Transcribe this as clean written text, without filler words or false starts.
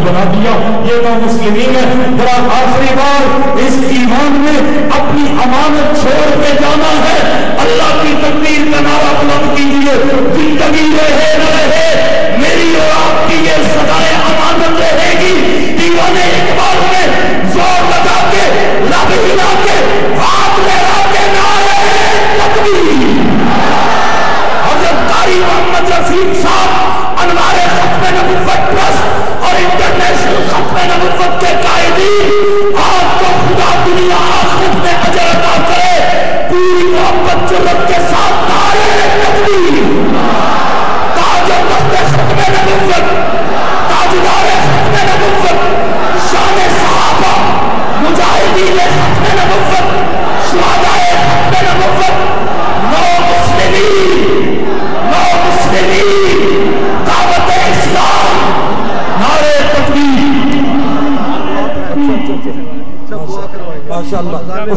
بنا دیا. یہ نو مسلمین ہے. ذرا آخری بار اس ایمان میں اپنی امانت چھوڑ کے جانا ہے. اللہ کی تکبیر کا نعرہ بلند کیجیے. زندگی رہے نہ رہے میری اور آپ کی یہ صدائے امانت رہے گی. دیوانے اقبال میں زور لگا کے لب ہلا کے ہاتھ لہرا کے نعرہ تکبیر. حضرت قاری محمد رفیق صاحب انوار ختم نبوت ٹرسٹ اور انٹرنیشنل ختم نبوت کے قائدین آپ کو خدا دنیا آخرت میں اجر عطا کرے. پوری محبت جرات کے ساتھ نعرہ تکبیر. تاج و تخت ختم نبوت، تاجدار ختم نبوت، شان صحابہ، مجاہدین ختم نبوت، شہدائے ختم نبوت، نو مسلمین، نو مسلمین، دعوت اسلام، نعرہ تکبیر. ماشاءاللہ.